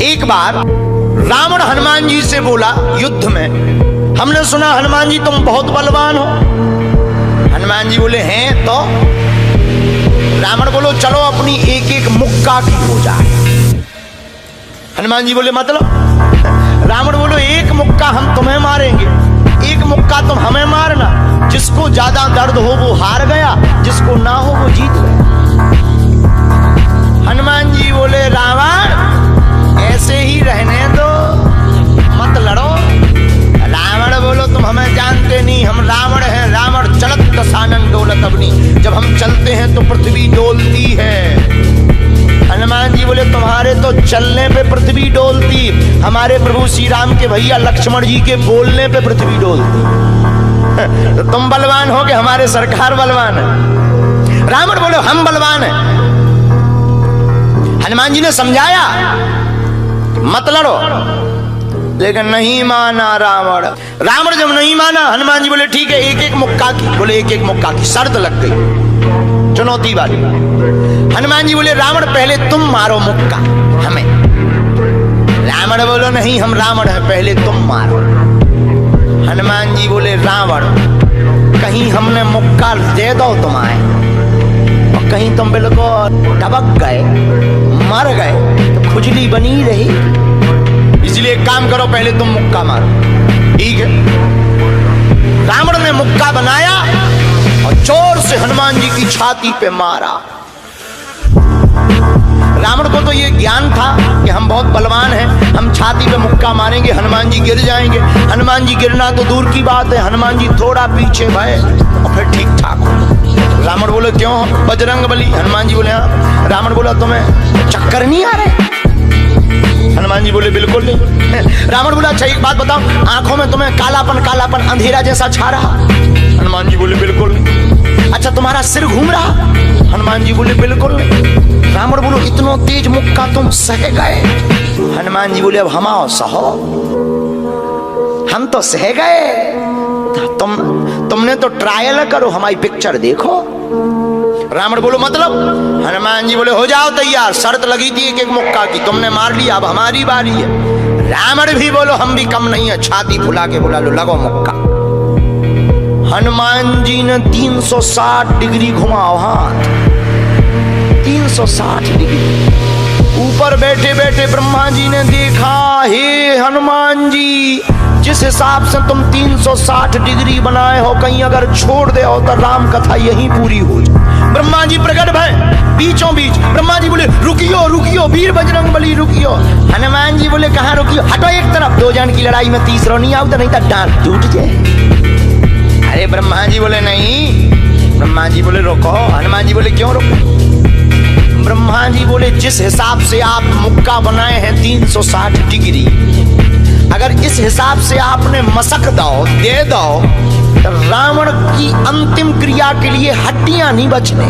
एक बार रावण हनुमान जी से बोला युद्ध में, हमने सुना हनुमान जी तुम बहुत बलवान हो। हनुमान जी बोले हैं तो। रावण बोलो चलो अपनी एक एक मुक्का की हो जाए। हनुमान जी बोले मतलब? रावण बोलो एक मुक्का हम तुम्हें मारेंगे, एक मुक्का तुम हमें मारना। जिसको ज्यादा दर्द हो वो हार गया, जिसको ना हो वो जीत गया। हनुमान जी बोले रावण ऐसे ही रहने दो, मत लड़ो। रावण बोलो तुम हमें जानते नहीं, हम रावण हैं। रावण चलत दसानन डोलत अग्नि, जब हम चलते हैं तो पृथ्वी डोलती है। हनुमान जी बोले तुम्हारे तो चलने पे पृथ्वी डोलती, हमारे प्रभु श्री राम के भैया लक्ष्मण जी के बोलने पे पृथ्वी डोलती। तो तुम बलवान हो कि हमारे सरकार बलवान है? रावण बोले हम बलवान हैं। हनुमान जी ने समझाया मत लड़ो, लेकिन नहीं माना रावण। रावण जब नहीं माना, हनुमान जी बोले ठीक है एक एक मुक्का की। बोले एक एक मुक्का की, शर्त लग गई चुनौती वाली। हनुमान जी बोले रावण पहले तुम मारो मुक्का हमें। रावण बोलो नहीं हम रावण है, पहले तुम मारो। हनुमान जी बोले रावण कहीं हमने मुक्का दे दो तुम्हारे और कहीं तुम बिल्कुल टपक गए मर गए तो खुजली बनी रही, इसलिए एक काम करो पहले तुम मुक्का मारो। ठीक है। रावण ने मुक्का बनाया और जोर से हनुमान जी की छाती पे मारा। रावण को तो ये ज्ञान था कि हम बहुत बलवान हैं, हम छाती पे मुक्का मारेंगे हनुमान जी गिर जाएंगे। हनुमान जी गिरना तो दूर की बात है, हनुमान जी थोड़ा पीछे भय और फिर ठीक ठाक हो। रावण बोले क्यों बजरंग बली? हनुमान जी बोले हाँ। रावण बोला तुम्हें चक्कर नहीं आ रहे? हनुमान जी बोले बिल्कुल नहीं। रावण बोला अच्छा एक बात बताओ, आंखों में तुम्हें कालापन कालापन अंधेरा जैसा छा रहा? हनुमान जी बोले बिल्कुल नहीं। अच्छा तुम्हारा सिर घूम रहा? हनुमान जी बोले बिल्कुल नहीं। रावण बोलो इतना तेज मुक्का तुम सह गए? हनुमान जी बोले अब हम आओ सहो, हम तो सह गए, तुमने तो ट्रायल करो, हमारी पिक्चर देखो। रावण बोलो मतलब? हनुमान जी बोले हो जाओ तैयार, शर्त लगी थी एक एक मुक्का की, तुमने मार लिया, अब हमारी बारी है। रावण भी बोलो हम भी कम नहीं है, छाती फुला के बोला लो लगो मुक्का। हनुमान जी ने 360 डिग्री घुमाओ हाथ, 360 डिग्री। ऊपर बैठे बैठे ब्रह्मा जी ने देखा, हे हनुमान जी जिस हिसाब से तुम 360 डिग्री बनाए हो, कहीं अगर छोड़ दे हो तो राम कथा यहीं पूरी हो जाए। ब्रह्मा जी प्रकट भय बीचों बीच। ब्रह्मा जी बोले रुकियो रुकियो वीर बजरंग बली रुकियो। हनुमान जी बोले कहाँ रुकियो? हटो एक तरफ, दो जन की लड़ाई में तीसरा नहीं आओ तो नहीं तो डांट टूट जाए। अरे ब्रह्मा जी बोले नहीं। ब्रह्मा जी बोले रोको। हनुमान जी बोले क्यों रोको? ब्रह्मा जी बोले जिस हिसाब से आप मुक्का बनाए हैं 360 डिग्री, अगर इस हिसाब से आपने मसक दो दे दो तो रावण की अंतिम क्रिया के लिए हड्डियां नहीं बचने।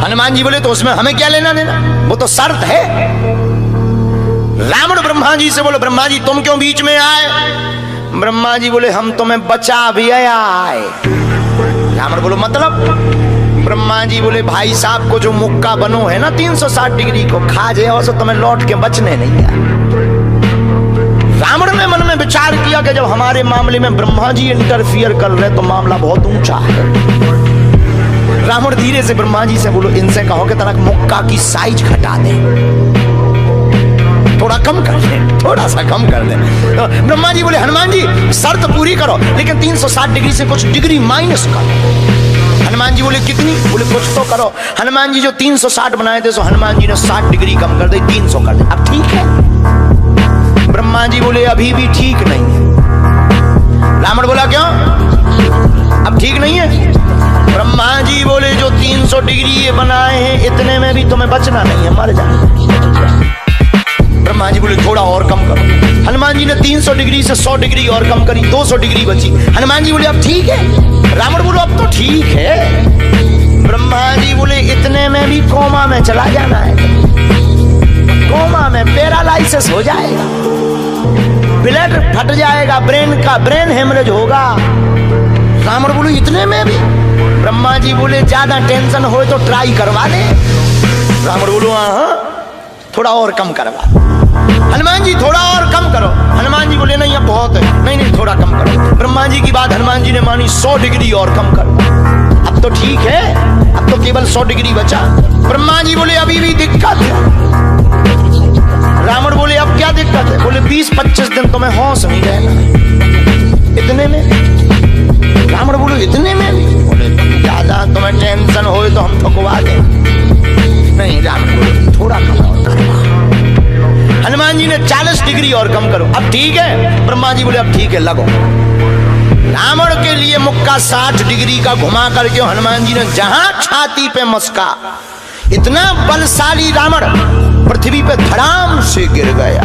हनुमान जी बोले तो उसमें हमें क्या लेना देना, वो तो शर्त है। रावण ब्रह्मा जी से बोले ब्रह्मा जी तुम क्यों बीच में आए? ब्रह्मा जी बोले हम तुम्हें बचा भी आए। रावण बोलो मतलब? ब्रह्मा जी बोले भाई साहब को जो मुक्का बनो है ना 360 डिग्री को खा जाए तो तुम्हें लौट के बचने नहीं है। रावण ने मन में विचार किया कि जब हमारे मामले में ब्रह्मा जी इंटरफियर कर रहे तो मामला बहुत ऊंचा है। रावण धीरे से ब्रह्मा जी से बोलो इनसे कहो कि तनक मुक्का की साइज घटा दे, थोड़ा कम कर दे, थोड़ा सा कम कर दे। तो ब्रह्मा जी बोले हनुमान जी शर्त पूरी करो लेकिन 360 डिग्री से कुछ डिग्री माइनस करो। हनुमान जी बोले कितनी? बोले कुछ तो करो। हनुमान जी जो 360 बनाए थे सो हनुमान जी ने 60 डिग्री कम कर दी, 300 कर दे। अब ठीक है? ब्रह्मा जी बोले अभी भी ठीक नहीं है। रावण बोला क्यों अब ठीक नहीं है? ब्रह्मा जी बोले जो 300 डिग्री ये बनाए हैं इतने में भी तुम्हें बचना नहीं है, मर जाना। ब्रह्मा जी बोले थोड़ा और कम करो। हनुमान जी ने 300 डिग्री से 100 डिग्री और कम करी, 200 डिग्री बची। हनुमान जी बोले अब ठीक है? रावण बोलो अब तो ठीक है। ब्रह्मा जी बोले इतने में भी कोमा में चला जाना है, कोमा में पैरालाइसिस हो जाएगा, ब्लड फट जाएगा, ब्रेन हेमरेज होगा। रावण बोले इतने में भी? ब्रह्मा जी बोले ज्यादा टेंशन हो तो ट्राई करवा ले। रावण बोलो हाँ। थोड़ा और कम करवा। हनुमान जी थोड़ा और कम करो। हनुमान जी बोले नहीं अब बहुत है, नहीं नहीं थोड़ा कम करो। ब्रह्मा जी की बात हनुमान जी ने मानी, 100 डिग्री और कम कर दो। अब तो ठीक है, अब तो केवल 100 डिग्री बचा। ब्रह्मा जी बोले अभी भी दिक्कत है। रावण बोले अब क्या दिक्कत है? बोले 20-25 दिन तो मैं होश नहीं रहना। इतने में? रावण बोले इतने में? बोले ज्यादा तुम्हें टेंशन हो तो हम ठुकवा दें। नहीं, रावण बोले थोड़ा कम और करो। हनुमान जी ने 40 डिग्री और कम करो। अब ठीक है? ब्रह्मा जी बोले अब ठीक है लगो। रावण के लिए मुक्का 60 डिग्री का घुमा करके हनुमान जी ने जहां छाती पे मस्का, इतना बलशाली रावण पृथ्वी पे धड़ाम से गिर गया।